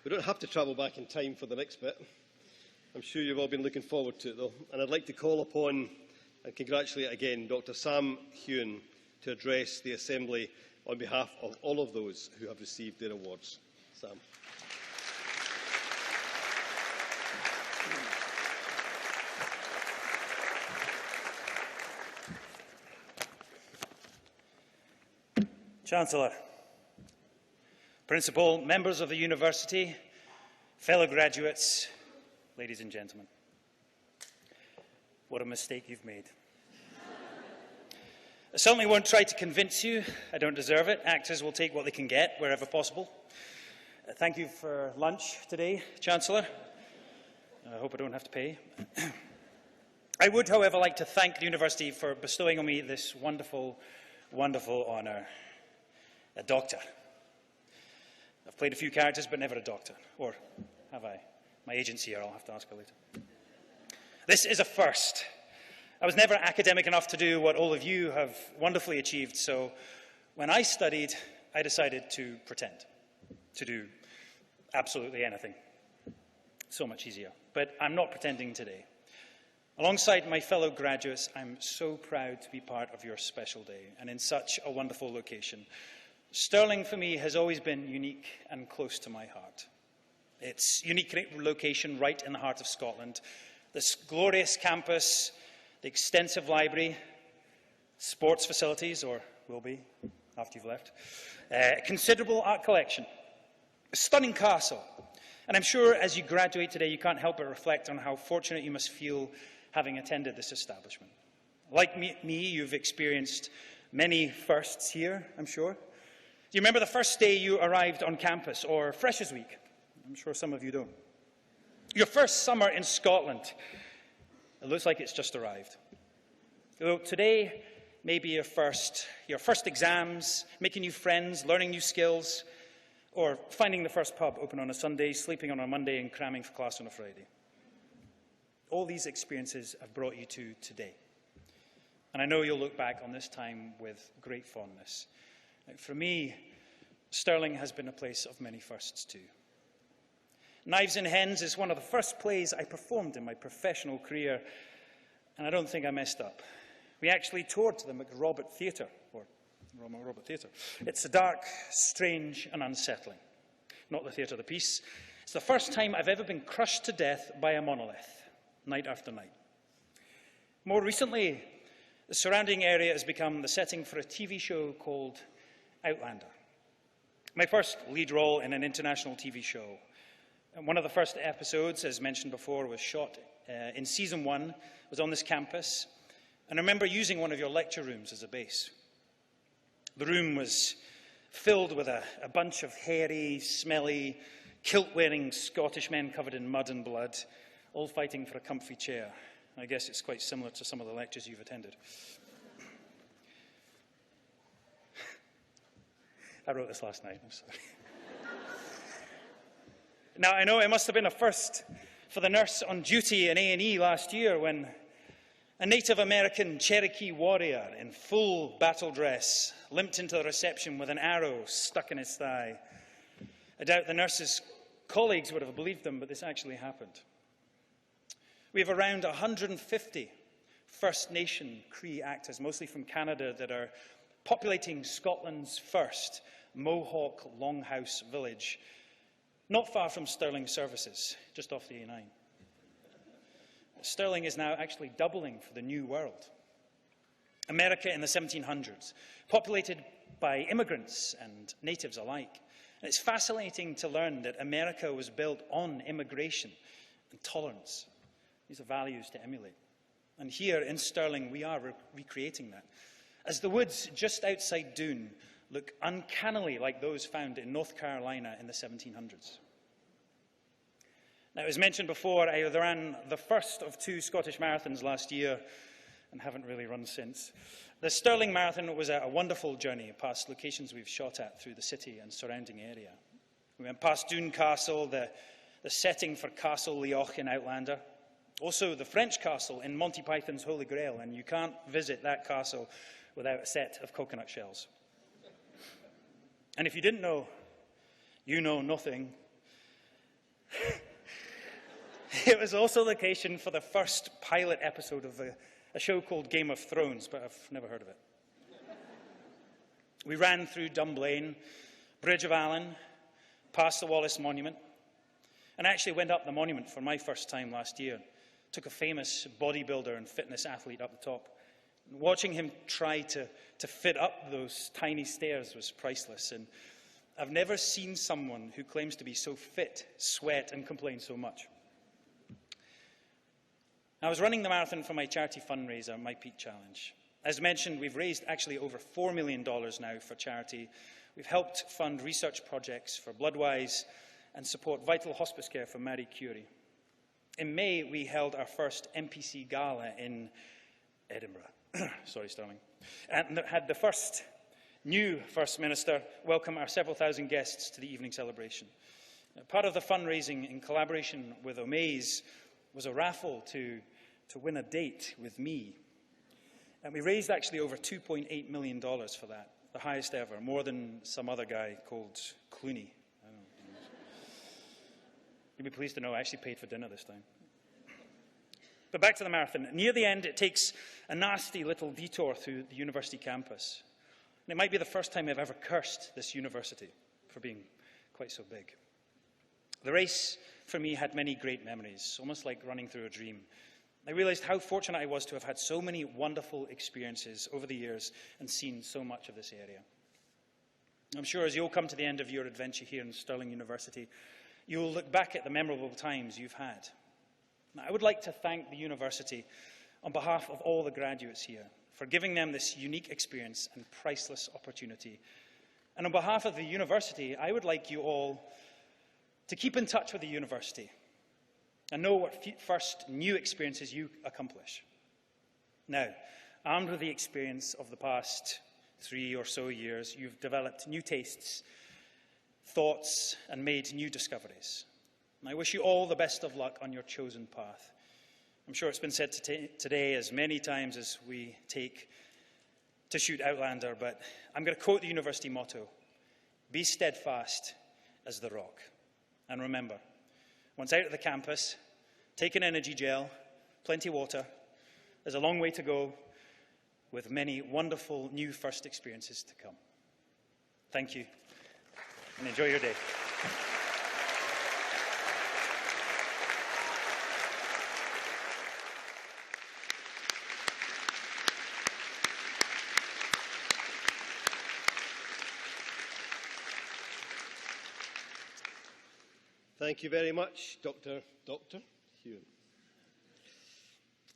We don't have to travel back in time for the next bit. I'm sure you've all been looking forward to it, though. And I'd like to call upon and congratulate again Dr. Sam Heughan to address the Assembly on behalf of all of those who have received their awards. Sam. Chancellor, Principal, members of the University, fellow graduates, ladies and gentlemen. What a mistake you've made. I certainly won't try to convince you. I don't deserve it. Actors will take what they can get wherever possible. Thank you for lunch today, Chancellor. I hope I don't have to pay. I would, however, like to thank the University for bestowing on me this wonderful, wonderful honour. A doctor. I've played a few characters, but never a doctor. Or have I? My agent's here, I'll have to ask her later. This is a first. I was never academic enough to do what all of you have wonderfully achieved, so when I studied, I decided to pretend, to do absolutely anything. So much easier. But I'm not pretending today. Alongside my fellow graduates, I'm so proud to be part of your special day, and in such a wonderful location. Stirling, for me, has always been unique and close to my heart. Its unique location right in the heart of Scotland, this glorious campus, the extensive library, sports facilities, or will be after you've left, a considerable art collection, a stunning castle. And I'm sure as you graduate today, you can't help but reflect on how fortunate you must feel having attended this establishment. Like me, you've experienced many firsts here, I'm sure. Do you remember the first day you arrived on campus, or Freshers' Week? I'm sure some of you don't. Your first summer in Scotland. It looks like it's just arrived. Although today may be your first exams, making new friends, learning new skills, or finding the first pub open on a Sunday, sleeping on a Monday, and cramming for class on a Friday. All these experiences have brought you to today. And I know you'll look back on this time with great fondness. For me, Stirling has been a place of many firsts too. Knives and Hens is one of the first plays I performed in my professional career, and I don't think I messed up. We actually toured to the McRobert Theatre, or Robert Theatre. It's dark, strange, and unsettling. Not the theatre of the piece. It's the first time I've ever been crushed to death by a monolith, night after night. More recently, the surrounding area has become the setting for a TV show called Outlander. My first lead role in an international TV show. And one of the first episodes, as mentioned before, was shot in season 1, was on this campus. And I remember using one of your lecture rooms as a base. The room was filled with a bunch of hairy, smelly, kilt-wearing Scottish men covered in mud and blood, all fighting for a comfy chair. I guess it's quite similar to some of the lectures you've attended. I wrote this last night, I'm sorry. Now, I know it must have been a first for the nurse on duty in A&E last year when a Native American Cherokee warrior in full battle dress limped into the reception with an arrow stuck in his thigh. I doubt the nurse's colleagues would have believed them, but this actually happened. We have around 150 First Nation Cree actors, mostly from Canada, that are populating Scotland's first Mohawk Longhouse village, not far from Stirling services, just off the A9. Stirling is now actually doubling for the New World. America in the 1700s, populated by immigrants and natives alike. And it's fascinating to learn that America was built on immigration and tolerance. These are values to emulate. And here in Stirling, we are recreating that. As the woods just outside Doon look uncannily like those found in North Carolina in the 1700s. Now, as mentioned before, I ran the first of 2 Scottish marathons last year and haven't really run since. The Stirling Marathon was a wonderful journey past locations we've shot at through the city and surrounding area. We went past Doon Castle, the setting for Castle Leoch in Outlander, also the French castle in Monty Python's Holy Grail, and you can't visit that castle without a set of coconut shells. And if you didn't know, you know nothing. It was also the location for the first pilot episode of a show called Game of Thrones, but I've never heard of it. We ran through Dunblane, Bridge of Allen, past the Wallace Monument, and actually went up the monument for my first time last year. Took a famous bodybuilder and fitness athlete up the top. Watching him try to fit up those tiny stairs was priceless, and I've never seen someone who claims to be so fit, sweat, and complain so much. I was running the marathon for my charity fundraiser, My Peak Challenge. As mentioned, we've raised actually over $4 million now for charity. We've helped fund research projects for Bloodwise and support vital hospice care for Marie Curie. In May, we held our first MPC Gala in Edinburgh. Sorry, Stirling. And had the new First Minister welcome our several thousand guests to the evening celebration. Part of the fundraising, in collaboration with Omaze, was a raffle to win a date with me. And we raised actually over $2.8 million for that, the highest ever, more than some other guy called Clooney. I don't know. You'll be pleased to know I actually paid for dinner this time. But back to the marathon. Near the end, it takes a nasty little detour through the university campus. And it might be the first time I've ever cursed this university for being quite so big. The race, for me, had many great memories, almost like running through a dream. I realized how fortunate I was to have had so many wonderful experiences over the years and seen so much of this area. I'm sure as you'll come to the end of your adventure here in Stirling University, you'll look back at the memorable times you've had. I would like to thank the university on behalf of all the graduates here for giving them this unique experience and priceless opportunity. And on behalf of the university, I would like you all to keep in touch with the university and know what first new experiences you accomplish. Now, armed with the experience of the past 3 or so years, you've developed new tastes, thoughts, and made new discoveries. And I wish you all the best of luck on your chosen path. I'm sure it's been said today as many times as we take to shoot Outlander, but I'm going to quote the university motto: be steadfast as the rock. And remember, once out of the campus, take an energy gel, plenty of water. There's a long way to go with many wonderful new first experiences to come. Thank you, and enjoy your day. Thank you very much, Dr. Heughan.